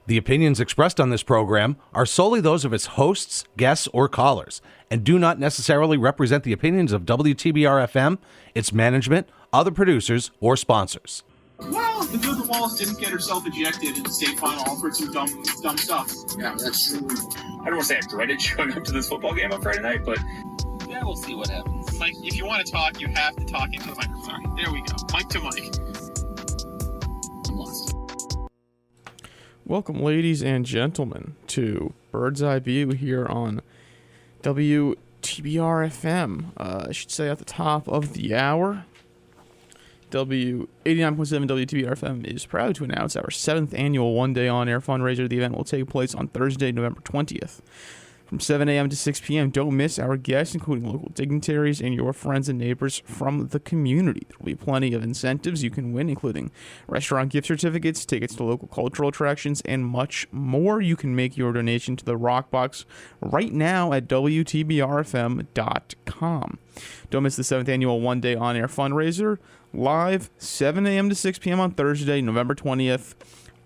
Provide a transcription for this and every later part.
The opinions expressed on this program are solely those of its hosts, guests, or callers, and do not necessarily represent the opinions of WTBR-FM, its management, other producers, or sponsors. Well, the Good Walls didn't get herself ejected in the state final for some dumb stuff. Yeah, that's true. I don't want to say I dreaded showing up to this football game on Friday night, but yeah, we'll see what happens. Mike, if you want to talk, you have to talk into the microphone. There we go. Mic to mic. I'm lost. Welcome, ladies and gentlemen, to Bird's Eye View here on WTBR-FM. I should say at the top of the hour, 89.7 WTBR-FM is proud to announce our 7th annual one-day on-air fundraiser. The event will take place on Thursday, November 20th. From 7 a.m. to 6 p.m., don't miss our guests, including local dignitaries and your friends and neighbors from the community. There will be plenty of incentives you can win, including restaurant gift certificates, tickets to local cultural attractions, and much more. You can make your donation to the Rock Box right now at WTBRFM.com. Don't miss the 7th annual one-day on-air fundraiser, live 7 a.m. to 6 p.m. on Thursday, November 20th.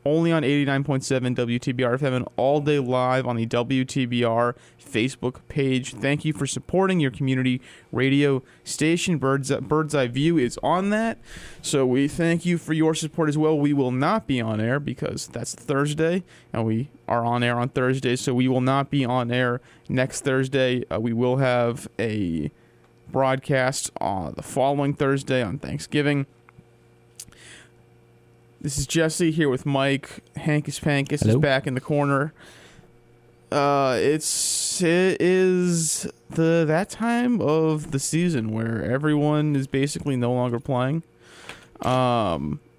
Only on 89.7 WTBR-FM and all day live on the WTBR Facebook page. Thank you for supporting your community radio station. Bird's Eye View is on that, so we thank you for your support as well. We will not be on air because that's Thursday, and we are on air on Thursday, so we will not be on air next Thursday. We will have a broadcast on the following Thursday on Thanksgiving. This is Jesse here with Mike. Hankus Pankus is back in the corner. It is that time of the season where everyone is basically no longer playing.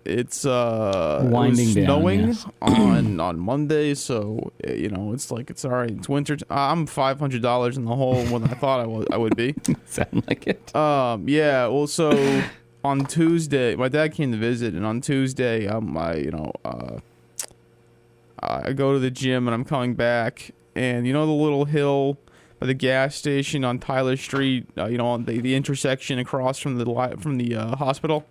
It's winding down, snowing yes. on Monday, so it's like it's all right. It's winter. I'm $500 in the hole more than I thought I would be. Sound like it. Yeah. Well, so. On Tuesday, my dad came to visit, and on Tuesday, I go to the gym, and I'm coming back, and the little hill by the gas station on Tyler Street, on the intersection across from the hospital.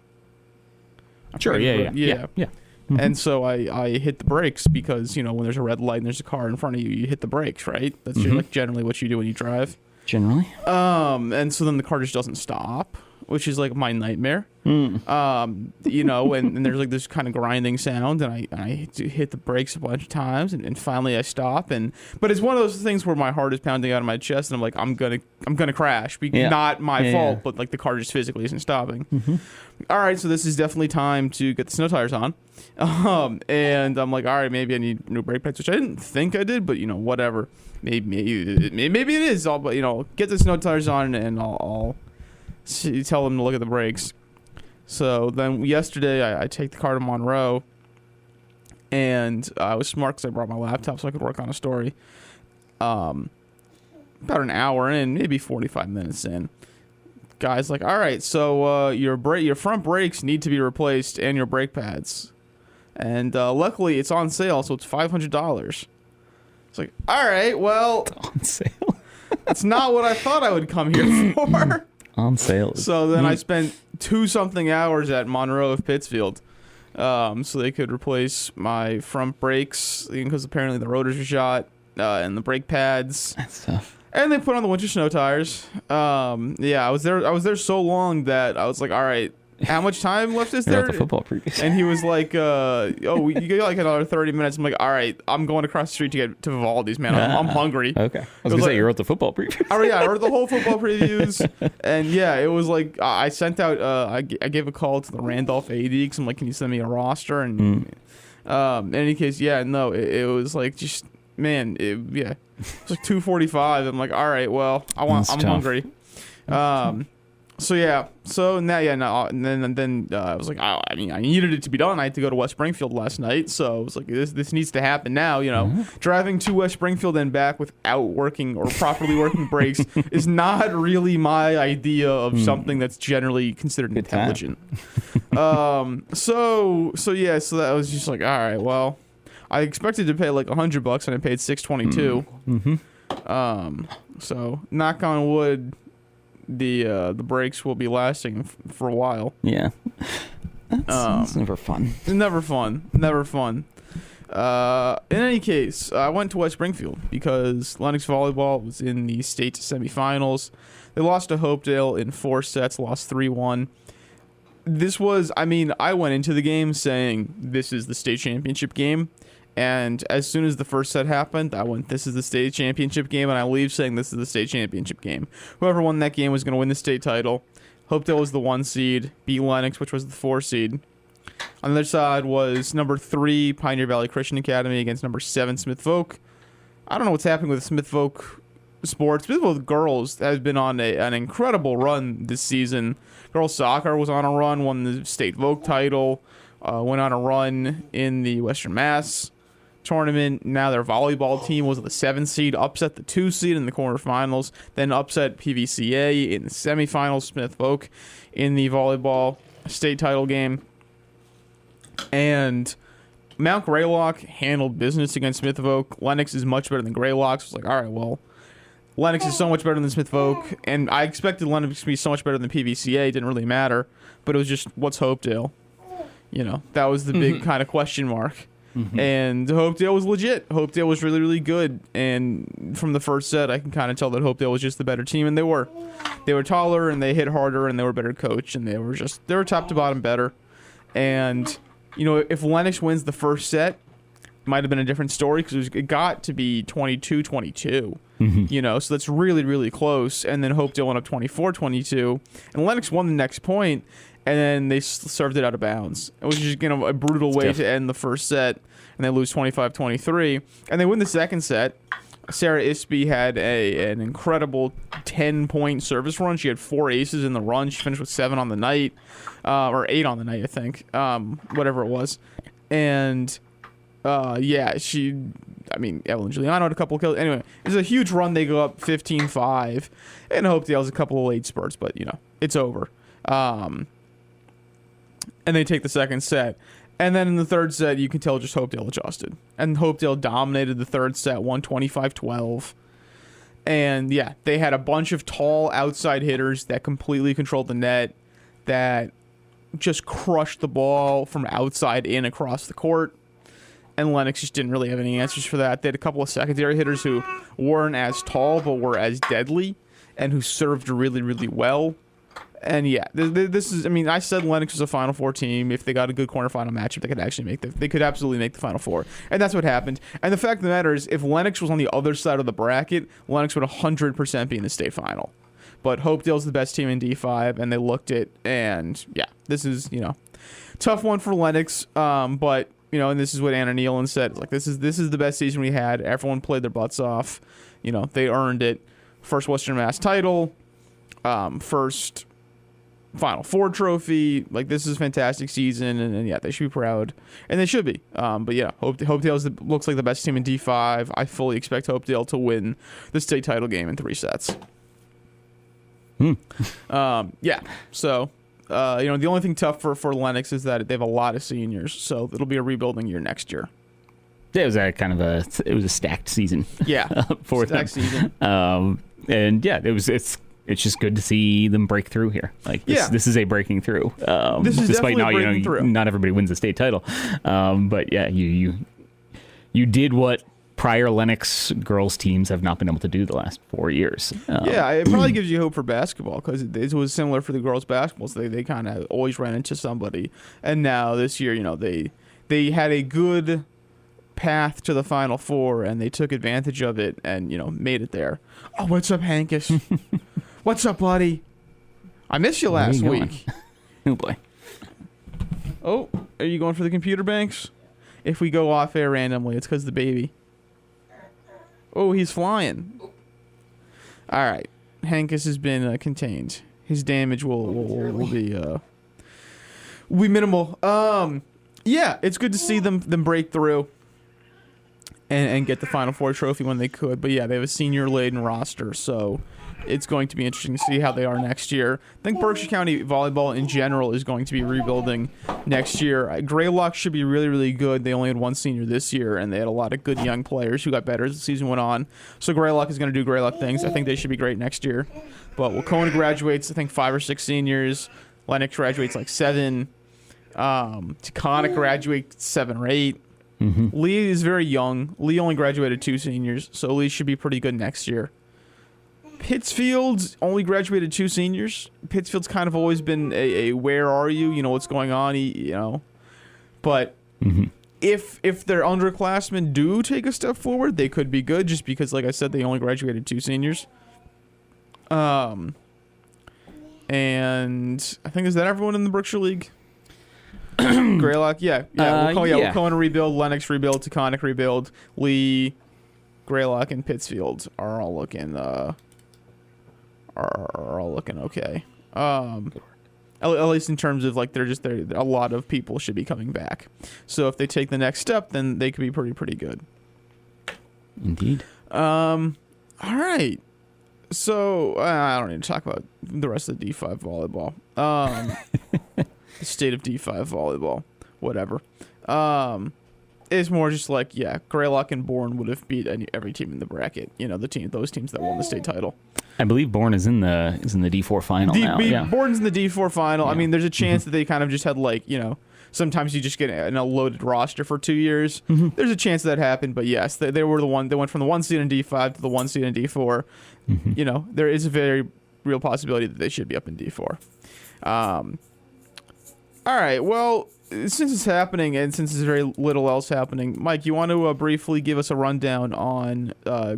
Sure, yeah. Mm-hmm. And so I hit the brakes because when there's a red light and there's a car in front of you, you hit the brakes, right? That's like generally what you do when you drive. Generally. And so then the car just doesn't stop, which is like my nightmare. And there's like this kind of grinding sound, and I hit the brakes a bunch of times, and finally I stop. But it's one of those things where my heart is pounding out of my chest, and I'm like, I'm gonna crash. Not my fault, but like the car just physically isn't stopping. Mm-hmm. All right, so this is definitely time to get the snow tires on. And I'm like, all right, maybe I need new brake pads, which I didn't think I did, but whatever. Maybe it is. But get the snow tires on, and I'll tell them to look at the brakes. So then yesterday I take the car to Monroe, and I was smart because I brought my laptop so I could work on a story. About an hour in, maybe 45 minutes in, guy's like, all right, so your front brakes need to be replaced and your brake pads. And luckily it's on sale, so it's $500. It's like, all right, well, on sale. That's not what I thought I would come here for. On sale. So then I spent 2-something hours at Monroe of Pittsfield, so they could replace my front brakes because apparently the rotors are shot and the brake pads. That's tough. And they put on the winter snow tires. I was there so long that I was like, all right, how much time left is there? The football previews. And he was like, you got like another 30 minutes. I'm like, all right, I'm going across the street to get to Vivaldi's, man. I'm hungry. Okay. I was going to say, you wrote the football previews. Oh, yeah, I wrote the whole football previews. And yeah, it was like, I sent out, I gave a call to the Randolph AD because I'm like, can you send me a roster? And in any case, yeah, no, it was like just, man, it was like 2:45. I'm like, all right, well, I'm hungry. So yeah, and then I was like, I needed it to be done. I had to go to West Springfield last night, so I was like, this needs to happen now. Driving to West Springfield and back without working or properly working brakes is not really my idea of something that's generally considered intelligent. So that was just like, all right, well, I expected to pay like $100 and I paid $622. Mm-hmm. So knock on wood, the brakes will be lasting for a while. Yeah. That's never fun. Never fun. In any case, I went to West Springfield because Lennox Volleyball was in the state semifinals. They lost to Hopedale in 4 sets, lost 3-1. This was, I went into the game saying this is the state championship game. And as soon as the first set happened, I went, this is the state championship game. And I leave saying this is the state championship game. Whoever won that game was going to win the state title. Hopedale was the 1 seed, beat Lennox, which was the 4 seed. On the other side was number 3, Pioneer Valley Christian Academy against number 7, Smith Voke. I don't know what's happening with Smith Voke sports. Smith Voke girls has been on an incredible run this season. Girls soccer was on a run, won the state Voke title, went on a run in the Western Mass tournament. Now their volleyball team was the 7 seed, upset the 2 seed in the quarterfinals, then upset PVCA in the semifinals, Smith Voke in the volleyball state title game. And Mount Greylock handled business against Smith Voke. Lennox is much better than Greylock. So it's like, all right, well, Lennox is so much better than Smith Voke, and I expected Lennox to be so much better than PVCA. It didn't really matter, but it was just, what's Hopedale? That was the big kind of question mark. And Hopedale was legit. Hopedale was really, really good. And from the first set, I can kind of tell that Hopedale was just the better team, and they were. They were taller, and they hit harder, and they were better coached, and they were top to bottom better. And if Lennox wins the first set, it might have been a different story because it got to be 22-22. So that's really, really close. And then Hopedale went up 24-22, and Lennox won the next point, and then they served it out of bounds. It was just a brutal way to end the first set, and they lose 25-23, and they win the second set. Sarah Isby had an incredible 10-point service run. She had 4 aces in the run. She finished with 7 on the night, or 8 on the night, I think, whatever it was. And Evelyn Giuliano had a couple of kills. Anyway, it was a huge run. They go up 15-5, and Hopedale's a couple of late spurts, but it's over. And they take the second set. And then in the third set, you can tell just Hopedale adjusted. And Hopedale dominated the third set, won 25-12. And they had a bunch of tall outside hitters that completely controlled the net, that just crushed the ball from outside in across the court. And Lennox just didn't really have any answers for that. They had a couple of secondary hitters who weren't as tall, but were as deadly, and who served really, really well. And this is, I said Lennox was a Final Four team. If they got a good quarterfinal matchup, they could absolutely make the Final Four. And that's what happened. And the fact of the matter is, if Lennox was on the other side of the bracket, Lennox would 100% be in the state final. But Hopedale's the best team in D5, and they looked it, and this is, tough one for Lennox. But, and this is what Anna Nealon said. It's like, this is the best season we had. Everyone played their butts off. They earned it. First Western Mass title. First Final Four trophy. Like, this is a fantastic season, and they should be proud, and they should be. Hopedale looks like the best team in D5. I fully expect Hopedale to win the state title game in 3 sets. So the only thing tough for Lennox is that they have a lot of seniors, so it'll be a rebuilding year next year. Yeah, it was a stacked season. Yeah, for stacked them. Season. It's just good to see them break through here. Like this is a breaking through. This is despite definitely now breaking through. Not everybody wins the state title, but you did what prior Lennox girls teams have not been able to do the last 4 years. It probably gives you hope for basketball, because it was similar for the girls' basketballs. They kind of always ran into somebody, and now this year, they had a good path to the Final Four, and they took advantage of it and made it there. Oh, what's up, Hankus? What's up, buddy? I missed you last week. Oh boy. Oh, are you going for the computer banks? If we go off air randomly, it's because the baby. Oh, he's flying. All right, Hankus has been contained. His damage will be minimal. It's good to see them break through and get the Final Four trophy when they could. But they have a senior-laden roster, so it's going to be interesting to see how they are next year. I think Berkshire County volleyball in general is going to be rebuilding next year. Greylock should be really, really good. They only had 1 senior this year, and they had a lot of good young players who got better as the season went on. So Greylock is going to do Greylock things. I think they should be great next year. But Waconia graduates, I think, 5 or 6 seniors. Lennox graduates like 7. Taconic graduates 7 or 8. Lee is very young. Lee only graduated 2 seniors, so Lee should be pretty good next year. Pittsfield's only graduated 2 seniors. Pittsfield's kind of always been a where are you? You know what's going on? But if their underclassmen do take a step forward, they could be good. Just because, like I said, they only graduated 2 seniors. And I think, is that everyone in the Berkshire League? Greylock, yeah. We're calling a rebuild. Lennox rebuild. Taconic rebuild. Lee, Greylock, and Pittsfield are all looking okay. At least in terms of like they're a lot of people should be coming back. So if they take the next step, then they could be pretty good. Indeed. All right. So I don't need to talk about the rest of the D5 volleyball. The state of D5 volleyball, whatever. It's more just like, Greylock and Bourne would have beat every team in the bracket. Those teams that won the state title. I believe Bourne is in the D4 final now. Yeah. Bourne's in the D4 final. Yeah. I mean, there's a chance that they kind of just had sometimes you just get a loaded roster for 2 years. There's a chance that happened, but yes, they were the one. They went from the 1 seed in D5 to the 1 seed in D4. There is a very real possibility that they should be up in D4. All right, well, since it's happening and since there's very little else happening, Mike, you want to briefly give us a rundown on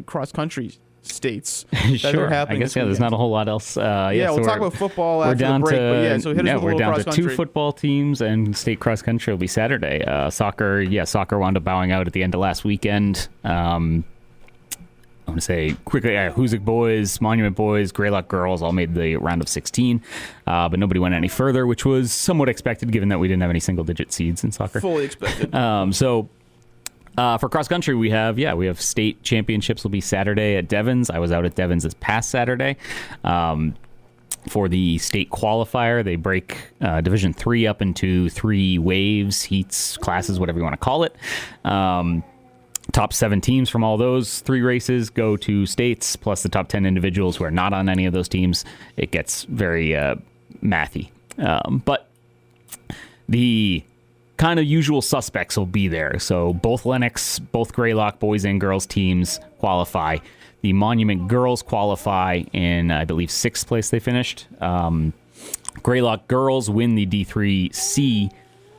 cross-country states that are happening? I guess, there's not a whole lot else. We'll talk about football after the break, so hit us with a little we're down to cross-country. 2 football teams, and state cross-country will be Saturday. Soccer wound up bowing out at the end of last weekend. I'm going to say quickly, Hoosick boys, Monument boys, Greylock girls all made the round of 16, but nobody went any further, which was somewhat expected given that we didn't have any single-digit seeds in soccer. Fully expected. For cross-country, we have state championships will be Saturday at Devens. I was out at Devens this past Saturday. For the state qualifier, they break Division 3 up into 3 waves, heats, classes, whatever you want to call it. Top 7 teams from all those 3 races go to states, plus the top 10 individuals who are not on any of those teams. It gets very mathy. But the kind of usual suspects will be there. So both Lennox, both Greylock boys and girls teams qualify. The Monument girls qualify in, I believe, 6th place they finished. Greylock girls win the D3C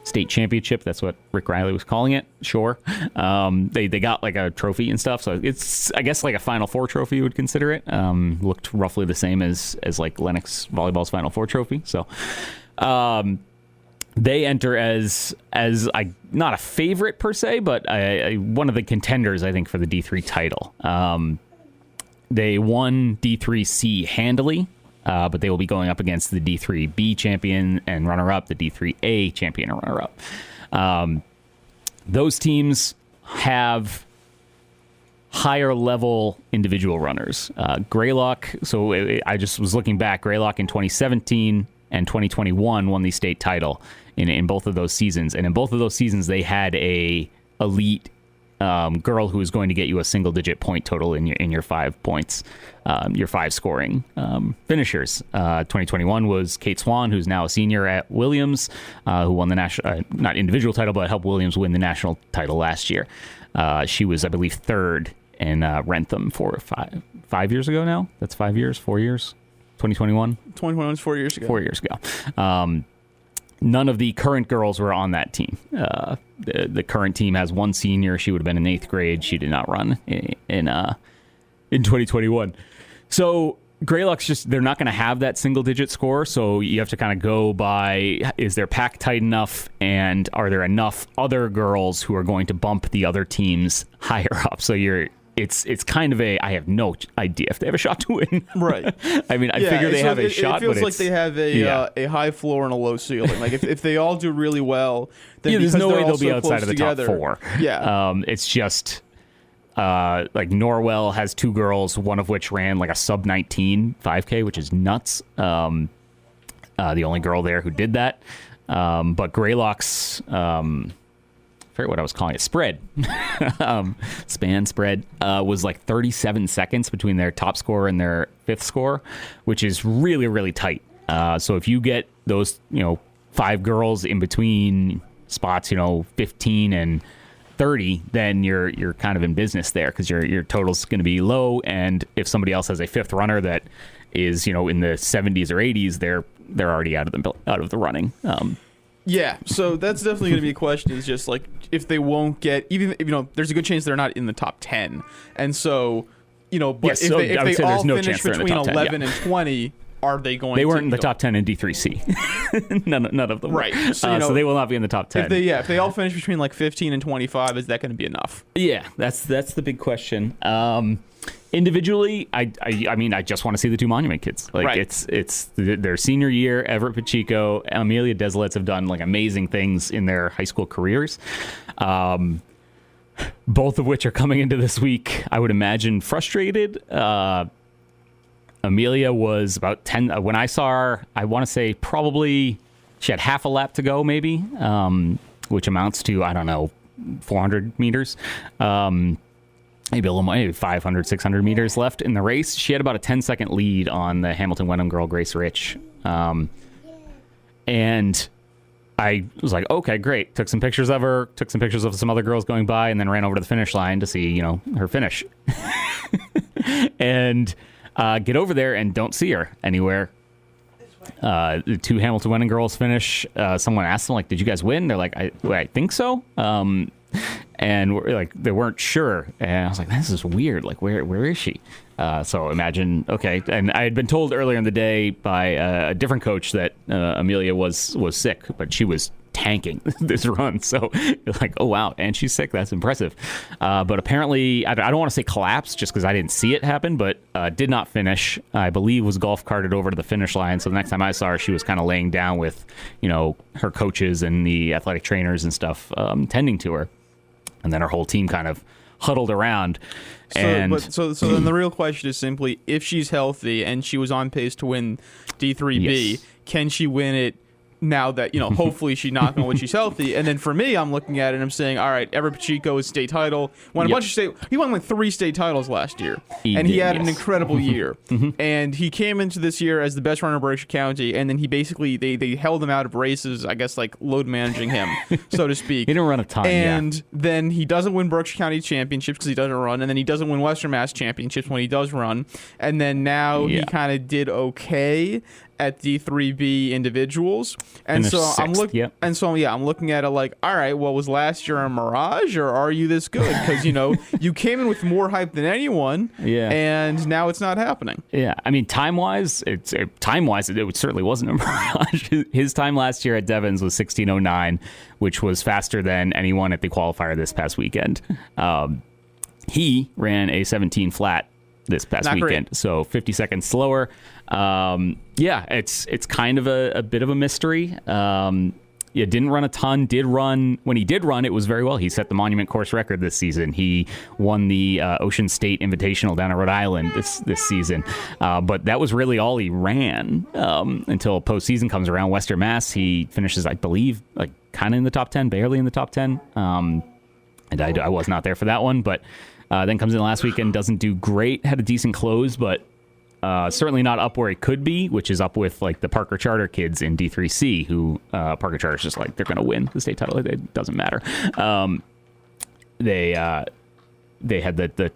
state championship. That's what Rick Riley was calling it. Sure. They got like a trophy and stuff. So it's, I guess, like a Final Four trophy you would consider it. Looked roughly the same as like Lennox volleyball's Final Four trophy. So they enter as not a favorite per se, but one of the contenders, I think, for the D3 title. They won D3C handily. But they will be going up against the D3B champion and runner-up, the D3A champion and runner-up. Those teams have higher-level individual runners. Greylock, so I just was looking back, Greylock in 2017 and 2021 won the state title in both of those seasons. And in both of those seasons, they had a elite girl who is going to get you a single-digit point total in your 5 points, your 5 scoring finishers. 2021 was Kate Swan, who's now a senior at Williams, who won the national, not individual title, but helped Williams win the national title last year. She was, I believe, 3rd in Rentham 5 years ago now. That's 5 years, 4 years. 2021. 2021 was 4 years ago. 4 years ago. None of the current girls were on that team. The current team has 1 senior. She would have been in 8th grade. She did not run in 2021. So Greylock's they're not going to have that single-digit score, so you have to kind of go by, is their pack tight enough, and are there enough other girls who are going to bump the other teams higher up? So it's kind of I have no idea if they have a shot to win. Right. I mean, I figure they have a shot, but it feels but like they have a high floor and a low ceiling. Like if they all do really well, then there's no way they'll be so outside of the together, top 4. Yeah. It's just like Norwell has 2 girls, one of which ran like a sub-19 5K, which is nuts. The only girl there who did that. But Greylock's I forget what I was calling it, spread, span spread, was like 37 seconds between their top score and their 5th score, which is really, really tight. So if you get those, 5 girls in between spots, 15 and 30, then you're kind of in business there because your total's going to be low, and if somebody else has a fifth runner that is in the 70s or 80s, they're already out of the running. Yeah, so that's definitely going to be a question. Is just like if they won't get even there's a good chance they're not in the top 10, and so but Yes, so if I would they say all there's no finish chance they're in the between top 10, 11 and 20, are they going? They weren't to, in the top 10 in D3C. none of them. Right. Were. So, So they will not be in the top 10. If they all finish between like 15 and 25, is that going to be enough? Yeah, that's the big question. Individually, I mean, I just want to see the two Monument kids. Like Right. it's their senior year. Everett Pacheco, Amelia Deslets have done like amazing things in their high school careers. Both of which are coming into this week, I would imagine, frustrated. Amelia was about 10 when I saw her. I want to say probably she had half a lap to go, maybe, which amounts to 400 meters. Maybe a little more, maybe 500, 600 meters left in the race. She had about a 10-second lead on the Hamilton Wenham girl, Grace Rich. And I was like, okay, great. Took some pictures of her, took some pictures of some other girls going by, and then ran over to the finish line to see, her finish. And get over there and don't see her anywhere. The two Hamilton Wenham girls finish. Someone asked them, like, did you guys win? They're like, I think so. And we're like, they weren't sure. And I was like, this is weird. Like, where is she? So imagine, okay. And I had been told earlier in the day by a different coach that Amelia was sick, but she was tanking this run. So you're like, oh, wow. And she's sick. That's impressive. But apparently, I don't want to say collapsed just because I didn't see it happen, but did not finish. I believe was golf carted over to the finish line. So the next time I saw her, she was kind of laying down with, her coaches and the athletic trainers and stuff tending to her. And then her whole team kind of huddled around. So then the real question is simply, if she's healthy and she was on pace to win D3B, Yes. can she win it now that, hopefully she's not going to when she's healthy? And then for me, I'm looking at it and I'm saying, all right, Everett Pacheco is state title. Won a bunch of state. He won like 3 state titles last year. He had an incredible year. And he came into this year as the best runner of Berkshire County. And then he basically, they held him out of races, I guess, like load managing him, so to speak. He didn't run a ton, And then he doesn't win Berkshire County championships because he doesn't run. And then he doesn't win Western Mass championships when he does run. And then now he kind of did okay at D3B individuals, and so I'm looking, I'm looking at it like, all right, well, was last year a mirage, or are you this good? Because you came in with more hype than anyone, and now it's not happening. Yeah, I mean, time wise, it certainly wasn't a mirage. His time last year at Devens was 16:09, which was faster than anyone at the qualifier this past weekend. He ran a 17 flat this past Not weekend, great. so 50 seconds slower. It's kind of a bit of a mystery. Didn't run a ton. When he did run, it was very well. He set the Monument course record this season. He won the Ocean State Invitational down in Rhode Island this season. But that was really all he ran until postseason comes around. Western Mass, he finishes, I believe, like kind of in the top 10, barely in the top 10. And I was not there for that one, but then comes in last weekend, doesn't do great, had a decent close, but certainly not up where it could be, which is up with like the Parker Charter kids in D3C, who Parker Charter's just like, they're going to win the state title. It doesn't matter. They had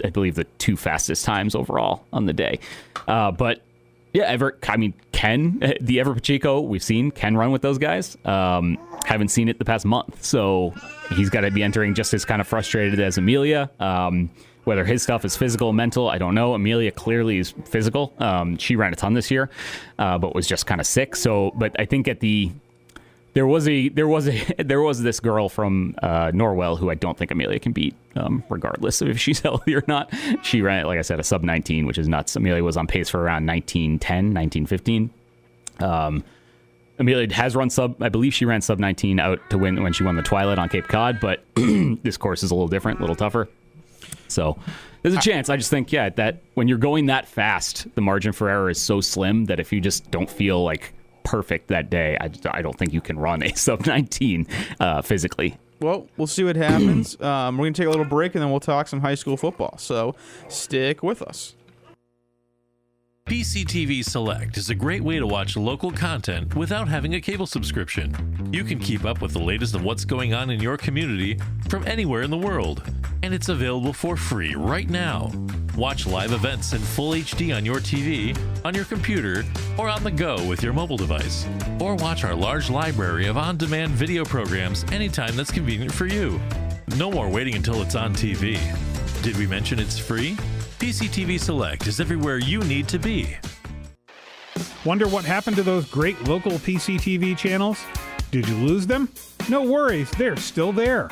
I believe the 2 fastest times overall on the day. But yeah, the Everett Pacheco we've seen can run with those guys. Haven't seen it the past month, so he's got to be entering just as kind of frustrated as Amelia. Whether his stuff is physical, mental, I don't know. Amelia clearly is physical. She ran a ton this year, but was just kind of sick. So, but I think there was this girl from Norwell who I don't think Amelia can beat, regardless of if she's healthy or not. She ran, like I said, a sub 19, which is nuts. Amelia was on pace for around 19:10, 19:15. Amelia has run I believe she ran sub 19 out to win when she won the Twilight on Cape Cod, but this course is a little different, a little tougher. So there's a chance. I just think, that when you're going that fast, the margin for error is so slim that if you just don't feel like perfect that day, I don't think you can run a sub 19 physically. Well, we'll see what happens. We're going to take a little break, and then we'll talk some high school football. So stick with us. PCTV Select is a great way to watch local content without having a cable subscription. You can keep up with the latest of what's going on in your community from anywhere in the world, and it's available for free right now. Watch live events in full HD on your TV, on your computer, or on the go with your mobile device. Or watch our large library of on-demand video programs anytime that's convenient for you. No more waiting until it's on TV. Did we mention it's free? PCTV Select is everywhere you need to be. Wonder what happened to those great local PCTV channels? Did you lose them? No worries, they're still there.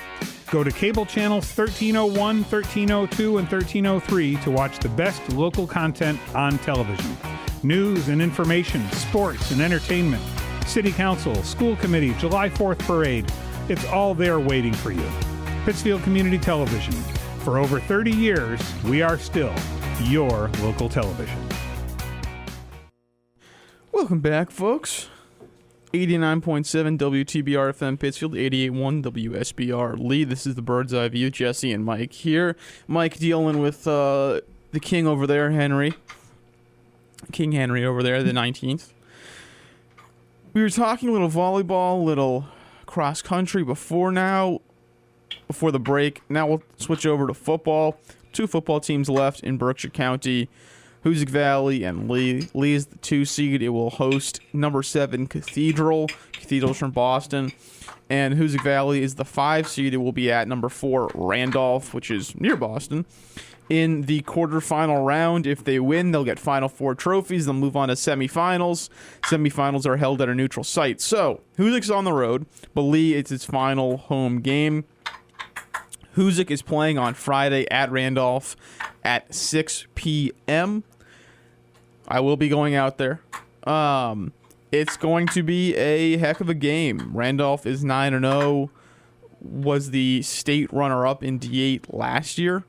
Go to cable channels 1301, 1302, and 1303 to watch the best local content on television. News and information, sports and entertainment, city council, school committee, July 4th parade. It's all there waiting for you. Pittsfield Community Television. For over 30 years, we are still your local television. Welcome back, folks. 89.7 WTBR-FM Pittsfield, 88.1 WSBR Lee. This is the Bird's Eye View. Jesse and Mike here. Mike dealing with the king over there, Henry. King Henry over there, the 19th. We were talking a little volleyball, a little cross-country before the break. Now we'll switch over to football. 2 football teams left in Berkshire County, Hoosick Valley and Lee. Lee is the 2 seed. It will host number 7 Cathedral. Cathedral's from Boston. And Hoosick Valley is the 5 seed. It will be at number 4 Randolph, which is near Boston. In the quarterfinal round, if they win, they'll get Final Four trophies. They'll move on to semifinals. Semifinals are held at a neutral site. So, Hoosick's on the road, but Lee, it's its final home game. Hoosick is playing on Friday at Randolph at 6 p.m. I will be going out there. It's going to be a heck of a game. Randolph is 9-0, was the state runner-up in D8 last year,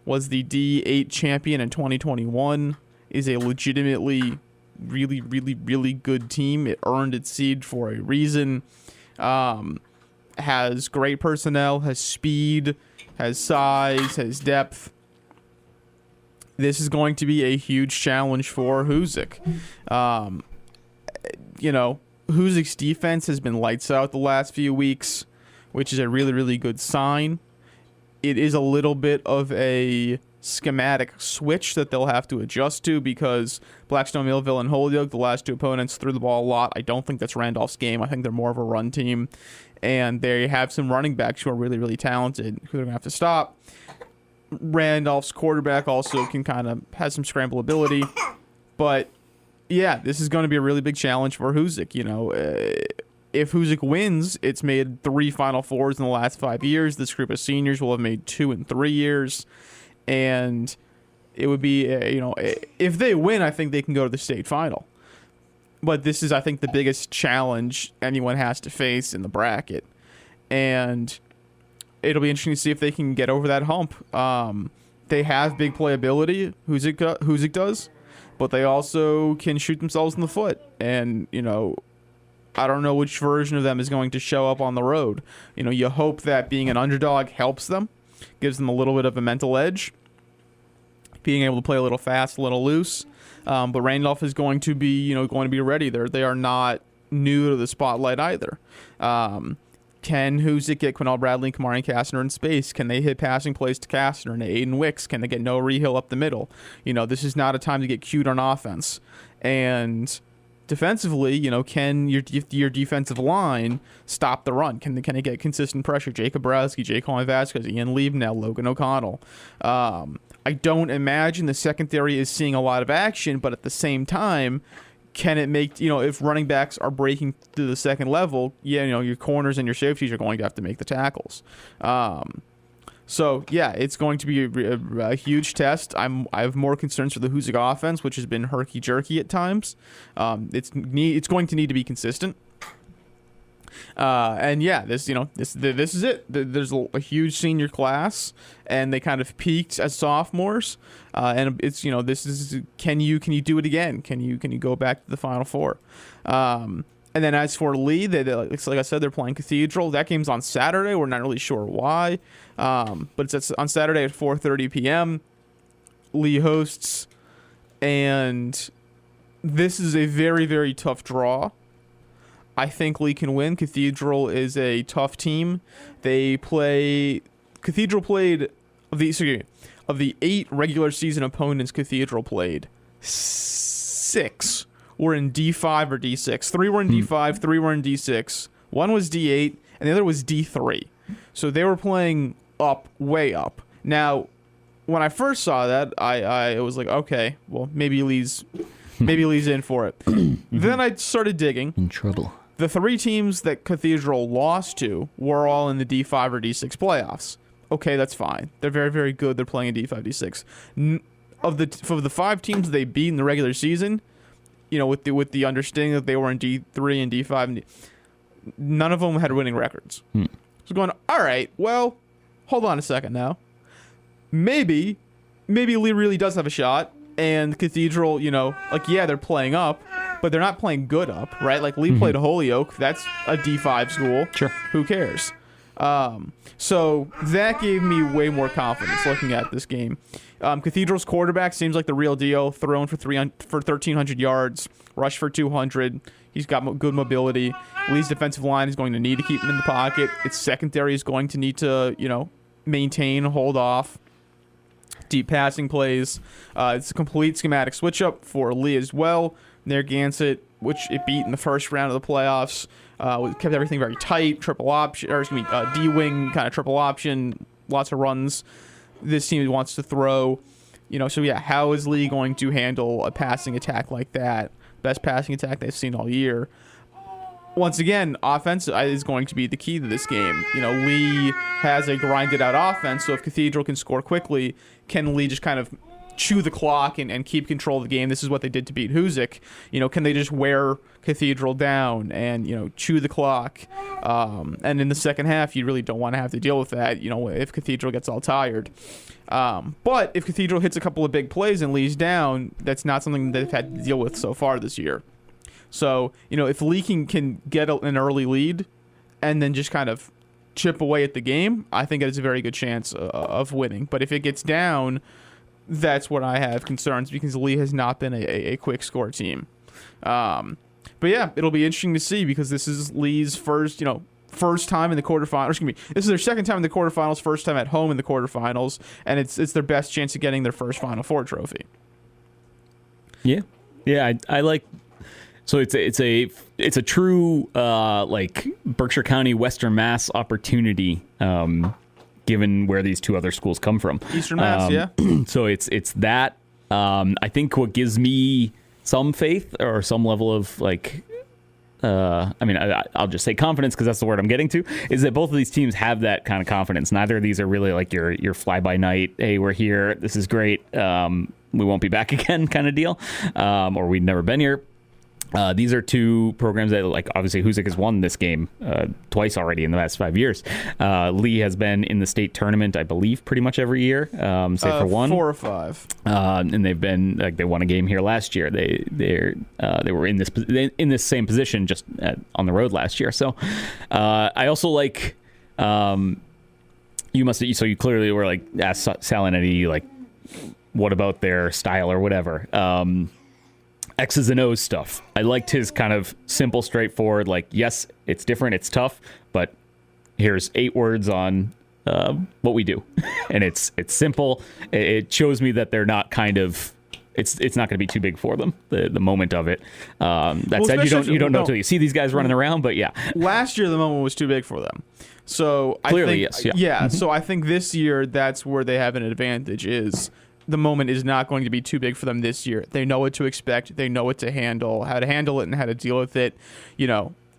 was the D8 champion in 2021, is a legitimately really, really, really good team. It earned its seed for a reason. Has great personnel, has speed, has size, has depth. This is going to be a huge challenge for Hoosick. Hoosick's defense has been lights out the last few weeks, which is a really, really good sign. It is a little bit of a schematic switch that they'll have to adjust to because Blackstone, Millville, and Holyoke, the last 2 opponents, threw the ball a lot. I don't think that's Randolph's game. I think they're more of a run team. And they have some running backs who are really, really talented who they're going to have to stop. Randolph's quarterback also can kind of has some scramble ability. But, yeah, this is going to be a really big challenge for Hoosick. If Hoosick wins, it's made 3 Final Fours in the last 5 years. This group of seniors will have made 2 in 3 years. And it would be, if they win, I think they can go to the state final. But this is, I think, the biggest challenge anyone has to face in the bracket. And it'll be interesting to see if they can get over that hump. They have big playability, Hoosick does, but they also can shoot themselves in the foot. And, I don't know which version of them is going to show up on the road. You hope that being an underdog helps them, gives them a little bit of a mental edge, being able to play a little fast, a little loose. But Randolph is going to be, ready. They are not new to the spotlight either. Can Hoosick get Quinnell Bradley, Kamari Kastner in space? Can they hit passing plays to Kastner and Aiden Wicks? Can they get Noah Rehill up the middle? This is not a time to get cute on offense. And defensively, can your defensive line stop the run? Can they get consistent pressure? Jacob Browski, Jaquan Vasquez, Ian Liebnell, Logan O'Connell. I don't imagine the secondary is seeing a lot of action, but at the same time, can it make, if running backs are breaking to the second level, your corners and your safeties are going to have to make the tackles. So, yeah, it's going to be a huge test. I have more concerns for the Hoosick offense, which has been herky-jerky at times. It's going to need to be consistent. And yeah, this is it. There's a huge senior class, and they kind of peaked as sophomores. And it's this is can you do it again? Can you go back to the Final Four? And then as for Lee, like I said, they're playing Cathedral. That game's on Saturday. We're not really sure why, but it's on Saturday at 4:30 p.m. Lee hosts and this is a very, very tough draw. I think Lee can win. Cathedral is a tough team. Cathedral played of the 8 regular season opponents Cathedral played, 6 were in D5 or D6. 3 were in D5, 3 were in D6. 1 was D8, and the other was D3. So they were playing up, way up. Now, when I first saw that, I was like, okay, well, maybe Lee's in for it. Then I started digging. In trouble. The 3 teams that Cathedral lost to were all in the D5 or D6 playoffs. Okay, that's fine. They're very, very good. They're playing in D5, D6. For the 5 teams they beat in the regular season, with the understanding that they were in D3 and D5, none of them had winning records. So going, all right, well, hold on a second now. Maybe Lee really does have a shot, and Cathedral, they're playing up, but they're not playing good up, right? Like, Lee played Holyoke. That's a D5 school. Sure. Who cares? So that gave me way more confidence looking at this game. Cathedral's quarterback seems like the real deal. Thrown for 1,300 yards, rushed for 200. He's got good mobility. Lee's defensive line is going to need to keep him in the pocket. Its secondary is going to need to, maintain, hold off. Deep passing plays. It's a complete schematic switch up for Lee as well. Narragansett, which it beat in the first round of the playoffs, kept everything very tight. Triple option, D-wing kind of triple option. Lots of runs. This team wants to throw. So yeah, how is Lee going to handle a passing attack like that? Best passing attack they've seen all year. Once again, offense is going to be the key to this game. Lee has a grinded out offense, so if Cathedral can score quickly, can Lee just kind of chew the clock and keep control of the game? This is what they did to beat Hoosick. Can they just wear Cathedral down and, chew the clock? And in the second half, you really don't want to have to deal with that, if Cathedral gets all tired. But if Cathedral hits a couple of big plays and Lee's down, that's not something they've had to deal with so far this year. So, if Lee can get an early lead and then just kind of chip away at the game, I think it has a very good chance of winning. But if it gets down, that's what I have concerns, because Lee has not been a quick score team. But yeah, it'll be interesting to see, because this is Lee's first time in the quarterfinals. This is their second time in the quarterfinals, first time at home in the quarterfinals, and it's their best chance of getting their first Final Four trophy. Yeah, I like. So it's a true Berkshire County, Western Mass opportunity, given where these 2 other schools come from. Eastern Mass, yeah. So it's that. I think what gives me some faith or some level of I'll just say confidence, because that's the word I'm getting to, is that both of these teams have that kind of confidence. Neither of these are really like your fly-by-night, hey, we're here, this is great, we won't be back again kind of deal, or we've never been here. These are 2 programs that, obviously Hoosick has won this game twice already in the last 5 years. Lee has been in the state tournament, I believe, pretty much every year, save for 1. 4 or 5. And they've been they won a game here last year. They were in this same position just on the road last year. So I also like you clearly were asked Sal and Eddie what about their style or whatever. X's and O's stuff. I liked his kind of simple, straightforward, yes, it's different, it's tough, but here's 8 words on what we do. And it's simple. It shows me that they're not it's not going to be too big for them, the moment of it. Said, you don't know until you see these guys running around, but yeah. Last year, the moment was too big for them. So Clearly, I think, yes, yeah. So I think this year, that's where they have an advantage, is the moment is not going to be too big for them this year. They know what to expect. They know what to handle, how to handle it, and how to deal with it.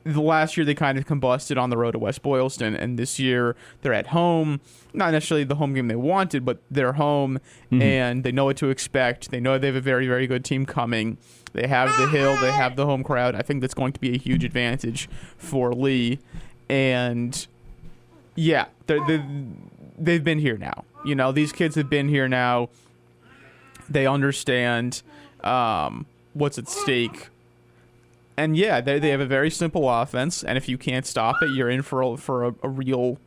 The last year they kind of combusted on the road to West Boylston, and this year they're at home. Not necessarily the home game they wanted, but they're home, and they know what to expect. They know they have a very, very good team coming. They have the hill. They have the home crowd. I think that's going to be a huge advantage for Lee. And, yeah, they've been here now. These kids have been here now. They understand what's at stake. And, yeah, they have a very simple offense. And if you can't stop it, you're in for a real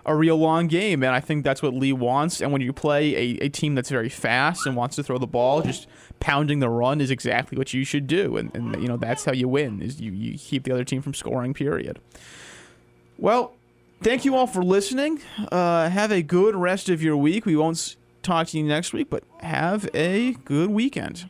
a real long game, and I think that's what Lee wants. And when you play a team that's very fast and wants to throw the ball, just pounding the run is exactly what you should do. And that's how you win, is you keep the other team from scoring, period. Well, thank you all for listening. Have a good rest of your week. We won't talk to you next week, but have a good weekend.